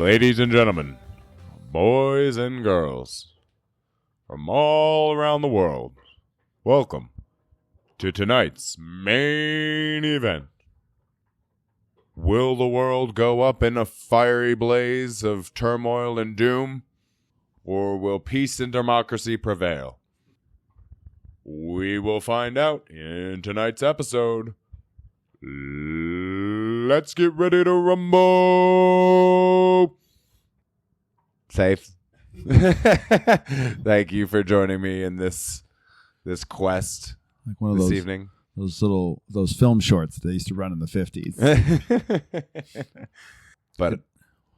Ladies and gentlemen, boys and girls, from all around the world, welcome to tonight's main event. Will the world go up in a fiery blaze of turmoil and doom, or will peace and democracy prevail? We will find out in tonight's episode. Let's get ready to rumble. Safe. Thank you for joining me in this quest like one of this those, evening. Those film shorts they used to run in the 50s. But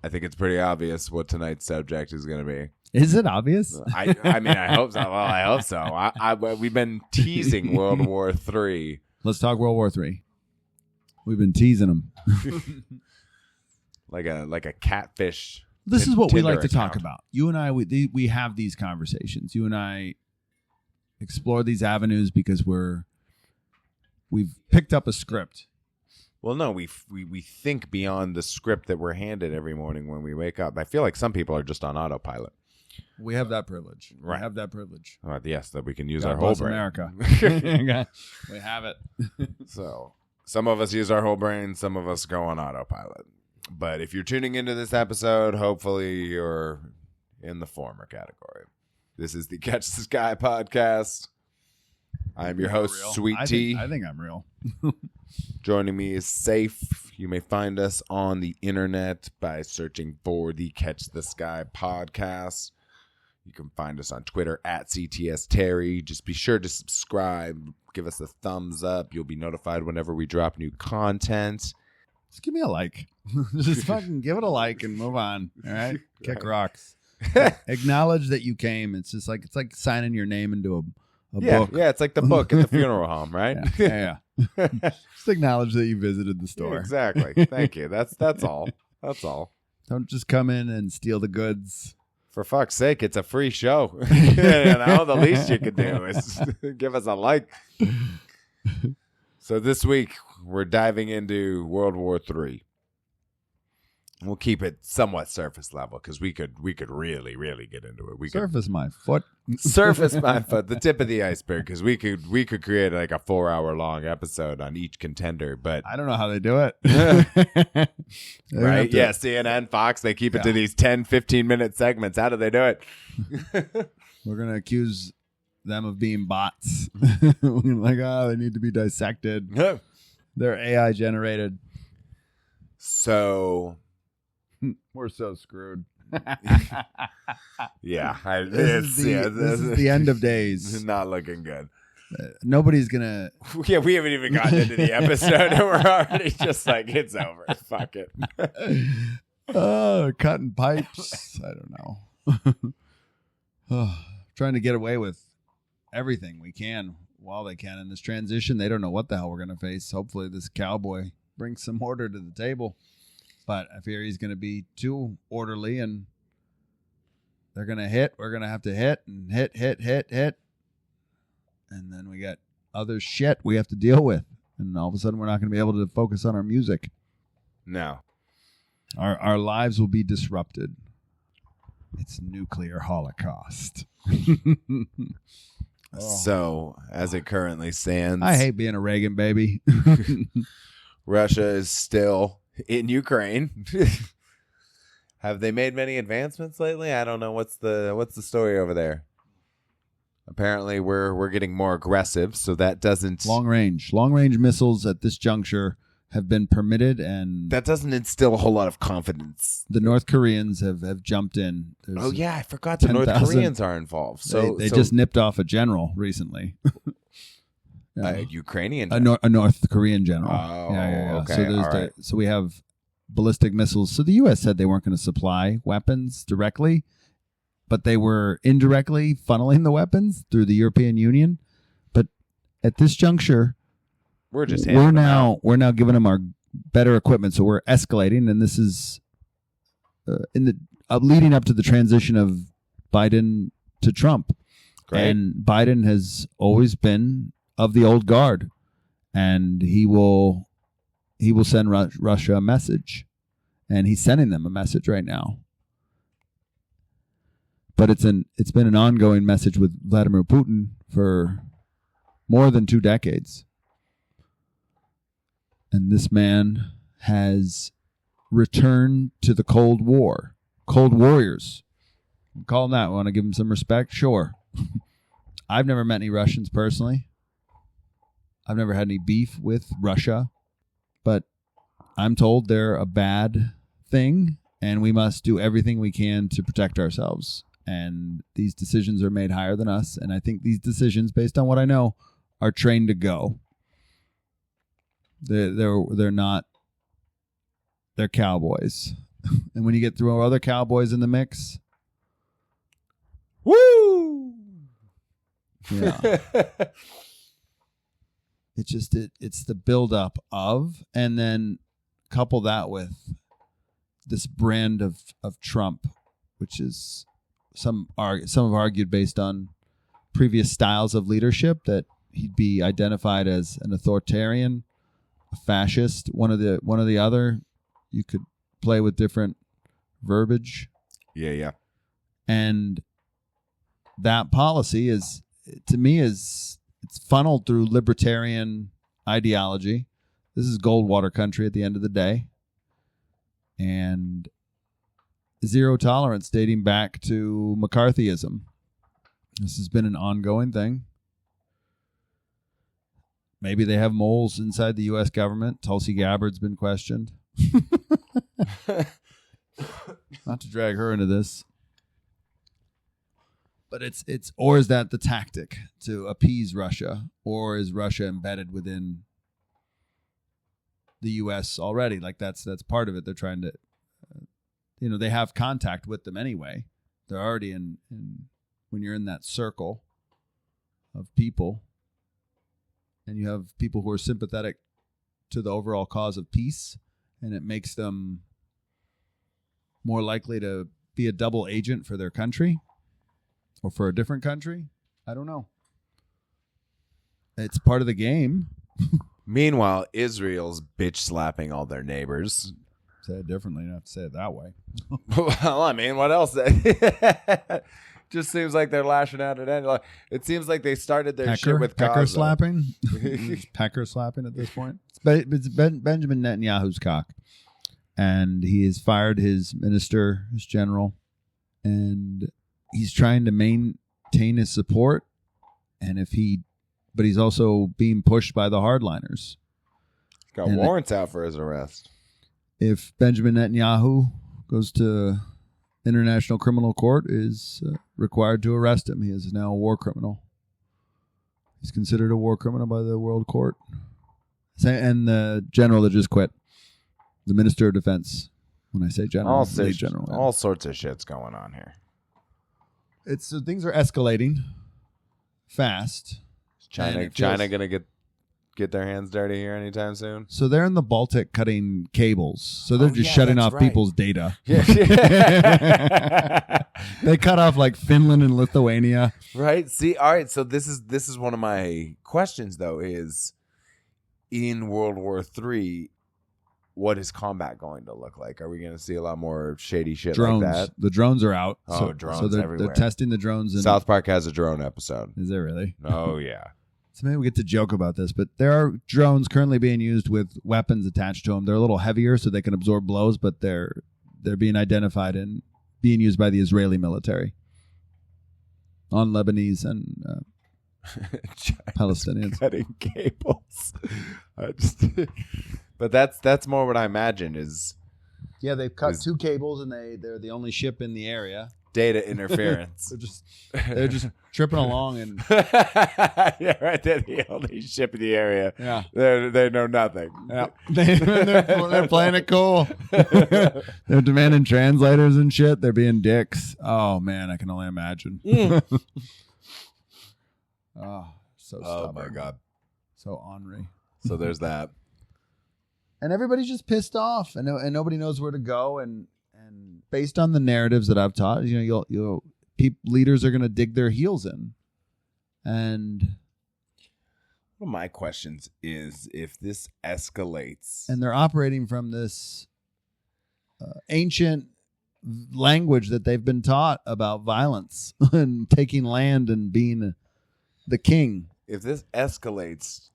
I think it's pretty obvious what tonight's subject is going to be. Is it obvious? I mean, I hope so. Well, I hope so. We've been teasing World War III. Let's talk World War III. We've been teasing them. like a catfish. This is what we Tinder like to account. talk about. You and I, we have these conversations. You and I explore these avenues because we've picked up a script. Well, no, we think beyond the script that we're handed every morning when we wake up. I feel like some people are just on autopilot. We have that privilege. Right. We have that privilege. Yes, that we can use God our whole bless brain. America. We have it. So some of us use our whole brain, some of us go on autopilot. But if you're tuning into this episode, hopefully you're in the former category. This is the Catch the Sky podcast. I'm your host, Real. Sweet Tea. I think I'm real. Joining me is Safe. You may find us on the internet by searching for the Catch the Sky podcast. You can find us on Twitter at CTS Terry. Just be sure to subscribe. Give us a thumbs up. You'll be notified whenever we drop new content. Just give me a like. Just fucking give it a like and move on. All right? Kick rocks. Acknowledge that you came. It's like signing your name into a book. Yeah, it's like the book at the funeral home, right? Yeah. Just acknowledge that you visited the store. Exactly. Thank you. That's all. That's all. Don't just come in and steal the goods. For fuck's sake, it's a free show. The least you could do is give us a like. So this week, we're diving into World War III. We'll keep it somewhat surface level because we could really, really get into it. Surface my foot. Surface my foot, the tip of the iceberg, because we could create like a 4-hour long episode on each contender. But I don't know how they do it. Right? Yeah, CNN, Fox, they keep it to these 10, 15-minute segments. How do they do it? We're going to accuse them of being bots. Like, they need to be dissected. They're AI generated. So we're so screwed. Yeah. This is the end of days. This is not looking good. Nobody's going to... Yeah, we haven't even gotten into the episode and we're already just like, it's over. Fuck it. Cutting pipes. I don't know. Trying to get away with everything we can while they can in this transition. They don't know what the hell we're going to face. Hopefully this cowboy brings some order to the table. But I fear he's going to be too orderly and they're going to hit. We're going to have to hit and hit. And then we got other shit we have to deal with. And all of a sudden we're not going to be able to focus on our music. No. Our lives will be disrupted. It's nuclear holocaust. So, as it currently stands, I hate being a Reagan baby. Russia is still in Ukraine. Have they made many advancements lately? I don't know. What's the story over there? Apparently, we're getting more aggressive, so that doesn't long range missiles at this juncture have been permitted, and that doesn't instill a whole lot of confidence. The North Koreans have jumped in. Oh yeah, I forgot the North Koreans are involved. So they just nipped off a general recently. Ukrainian, a North Korean general. Oh, yeah. Okay, so we have ballistic missiles. So the U.S. said they weren't going to supply weapons directly, but they were indirectly funneling the weapons through the European Union. But at this juncture, we're now giving them our better equipment. So we're escalating, and this is in the leading up to the transition of Biden to Trump. Great. And Biden has always been of the old guard, and he will send Russia a message, and he's sending them a message right now. But it's been an ongoing message with Vladimir Putin for more than 2 decades. And this man has returned to the Cold War. Cold Warriors. Call them that. Want to give them some respect? Sure. I've never met any Russians personally. I've never had any beef with Russia. But I'm told they're a bad thing, and we must do everything we can to protect ourselves. And these decisions are made higher than us. And I think these decisions, based on what I know, are trained to go. They're not. They're cowboys. And when you get through other cowboys in the mix, woo! Yeah. It's the buildup of, and then couple that with this brand of Trump, which is some have argued based on previous styles of leadership that he'd be identified as an authoritarian, a fascist, one or the other. You could play with different verbiage. Yeah. And that policy is, to me, it's funneled through libertarian ideology. This is Goldwater country at the end of the day. And zero tolerance dating back to McCarthyism. This has been an ongoing thing. Maybe they have moles inside the U.S. government. Tulsi Gabbard's been questioned. Not to drag her into this. But it's or is that the tactic to appease Russia? Or is Russia embedded within the U.S. already? Like that's part of it. They're trying to, they have contact with them anyway. They're already in when you're in that circle of people, and you have people who are sympathetic to the overall cause of peace, and it makes them more likely to be a double agent for their country or for a different country. I don't know. It's part of the game. Meanwhile, Israel's bitch slapping all their neighbors. Say it differently. You don't have to say it that way. Well, I mean, what else? Just seems like they're lashing out at anyone. It seems like they started their shit with Pecker Gaza. slapping. Pecker slapping at this point. It's Benjamin Netanyahu's cock, and he has fired his minister, his general, and he's trying to maintain his support. And but he's also being pushed by the hardliners. Got warrants out for his arrest. If Benjamin Netanyahu goes to International Criminal Court, is required to arrest him. He is now a war criminal. He's considered a war criminal by the World Court. And the general that just quit, the Minister of Defense. When I say general, general. All sorts of shit's going on here. Things are escalating fast. Is China gonna get their hands dirty here anytime soon? So they're in the Baltic cutting cables. So they're just shutting off people's data. Yeah. They cut off like Finland and Lithuania. Right. See, all right. So this is one of my questions though, is in World War III, what is combat going to look like? Are we going to see a lot more shady shit drones. Like that? The drones are out. Drones so they're everywhere. They're testing the drones. South Park has a drone episode. Is there really? Oh, yeah. So maybe we get to joke about this, but there are drones currently being used with weapons attached to them. They're a little heavier so they can absorb blows, but they're being identified and being used by the Israeli military on Lebanese and Palestinians. Cutting cables. But that's more what I imagine is... Yeah, they've cut 2 cables, and they're the only ship in the area. Data interference. they're just tripping along, and yeah, right. They're the only ship in the area. Yeah, they know nothing. Yeah, they're playing it cool. They're demanding translators and shit. They're being dicks. Oh man, I can only imagine. Oh, so stubborn. Oh my god, so ornery. So there's that. And everybody's just pissed off, and nobody knows where to go. And based on the narratives that I've taught, leaders are going to dig their heels in. And one of my questions is if this escalates, and they're operating from this ancient language that they've been taught about violence and taking land and being the king. If this escalates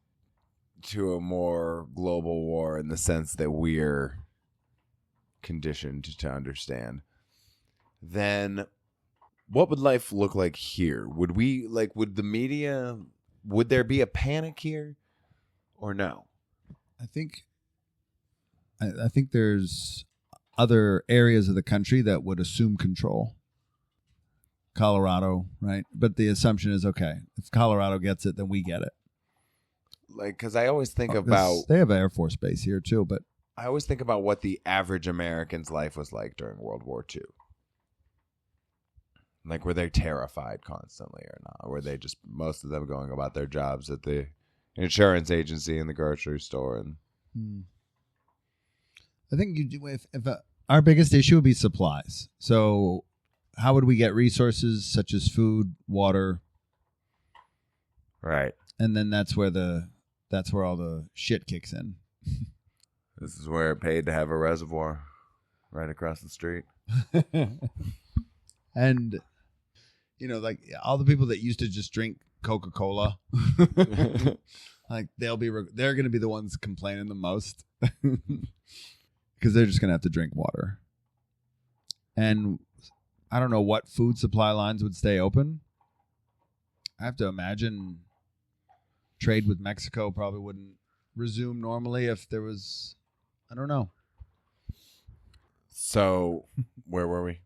to a more global war in the sense that we're conditioned to understand, then what would life look like here? Would the media, would there be a panic here or no? I think there's other areas of the country that would assume control. Colorado, right? But the assumption is, okay, if Colorado gets it, then we get it. Like, because I always think about... They have an Air Force base here, too, but... I always think about what the average American's life was like during World War II. Like, were they terrified constantly or not? Or were they just, most of them, going about their jobs at the insurance agency and the grocery store? And I think if our biggest issue would be supplies. So how would we get resources such as food, water? Right. And then that's where all the shit kicks in. This is where it paid to have a reservoir right across the street. And, like all the people that used to just drink Coca-Cola, like they're going to be the ones complaining the most because they're just going to have to drink water. And I don't know what food supply lines would stay open. I have to imagine trade with Mexico probably wouldn't resume normally if there was, I don't know. So where were we?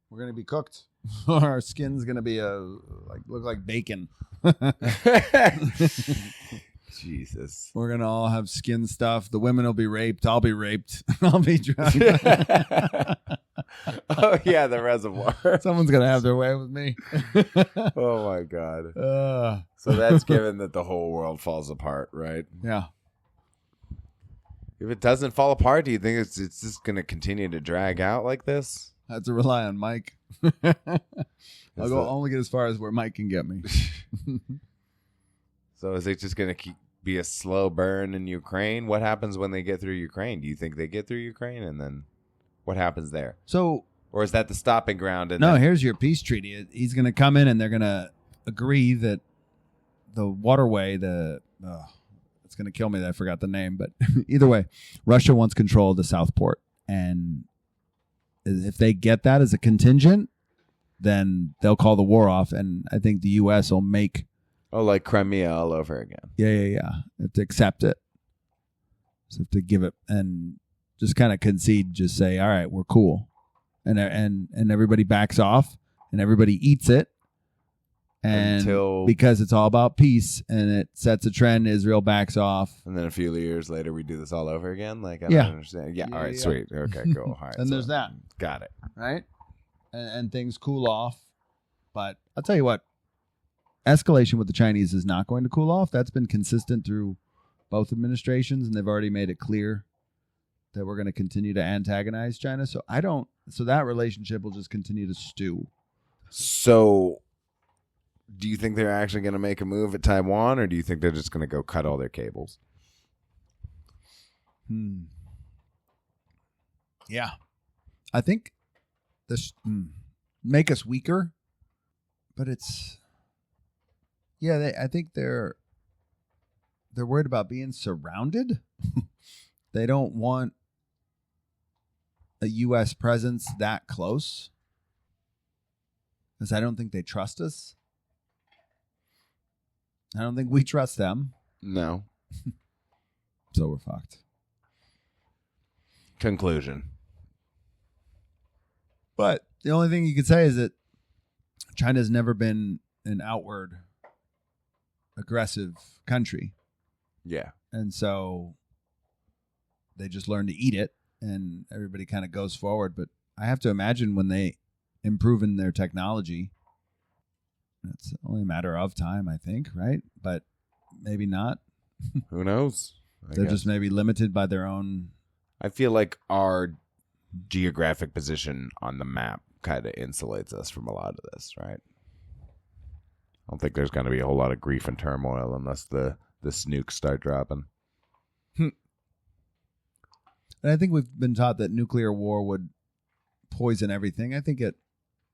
We're going to be cooked. Our skin's going to be look like bacon. Jesus. We're going to all have skin stuff. The women will be raped. I'll be raped. I'll be drunk. Oh, yeah, the reservoir. Someone's going to have their way with me. Oh, my God. So that's given that the whole world falls apart, right? Yeah. If it doesn't fall apart, do you think it's just going to continue to drag out like this? I have to rely on Mike. I'll only get as far as where Mike can get me. So is it just going to be a slow burn in Ukraine? What happens when they get through Ukraine? Do you think they get through Ukraine and then what happens there? Or is that the stopping ground? No, here's your peace treaty. He's going to come in and they're going to agree that the waterway, it's going to kill me that I forgot the name, but either way, Russia wants control of the South Port. And if they get that as a contingent, then they'll call the war off. And I think the U.S. will make... Oh, like Crimea all over again. Yeah. They have to accept it. Just have to give it and just kind of concede, just say, all right, we're cool. And everybody backs off and everybody eats it. And because it's all about peace and it sets a trend, Israel backs off. And then a few years later, we do this all over again? Like, I don't understand. Yeah, all right, sweet. Okay, cool. All right. And there's that. Got it. Right? And things cool off. But I'll tell you what, escalation with the Chinese is not going to cool off. That's been consistent through both administrations, and they've already made it clear that we're going to continue to antagonize China. So that relationship will just continue to stew. So do you think they're actually going to make a move at Taiwan, or do you think they're just going to go cut all their cables? Yeah. I think this make us weaker, but it's... Yeah, I think they're worried about being surrounded. They don't want a U.S. presence that close because I don't think they trust us. I don't think we trust them. No. So we're fucked. Conclusion. But the only thing you could say is that China's never been an outward aggressive country. Yeah. And so they just learn to eat it and everybody kind of goes forward. But I have to imagine when they improve in their technology, it's only a matter of time, I think, right? But maybe not. Who knows? They're just maybe limited by their own... I feel like our geographic position on the map kind of insulates us from a lot of this, right? I don't think there's going to be a whole lot of grief and turmoil unless the snooks start dropping. And I think we've been taught that nuclear war would poison everything. I think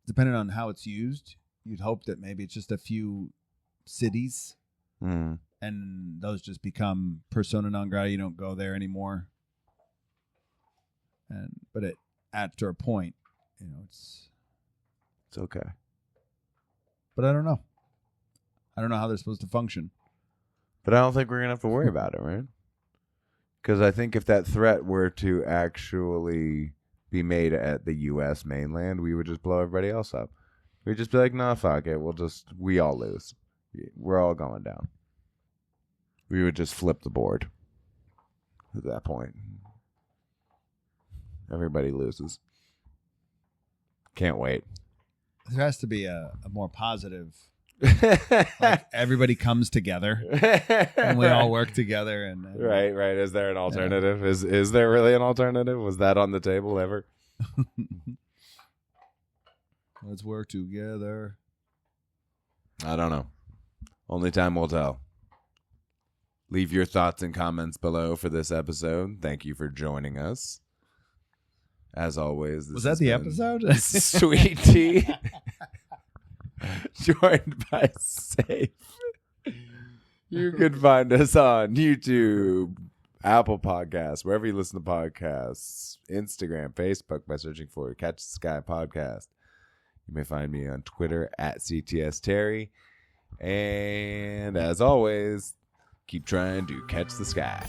depending on how it's used, you'd hope that maybe it's just a few cities and those just become persona non grata. You don't go there anymore. But after a point, it's okay. But I don't know. I don't know how they're supposed to function. But I don't think we're going to have to worry about it, right? Because I think if that threat were to actually be made at the U.S. mainland, we would just blow everybody else up. We'd just be like, nah, fuck it. We all lose. We're all going down. We would just flip the board at that point. Everybody loses. Can't wait. There has to be a more positive... like everybody comes together and we all work together and right. Is there an alternative? Yeah. Is there really an alternative? Was that on the table ever? Let's work together. I don't know. Only time will tell. Leave your thoughts and comments below for this episode. Thank you for joining us. As always, was that the episode? Sweet Tea. Joined by Safe. You can find us on YouTube, Apple Podcasts, wherever you listen to podcasts, Instagram, Facebook by searching for Catch the Sky Podcast. You may find me on Twitter at CTS Terry. And as always, keep trying to catch the sky.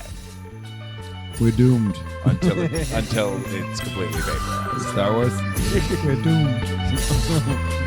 We're doomed until it's completely vaporized. Star Wars. We're doomed.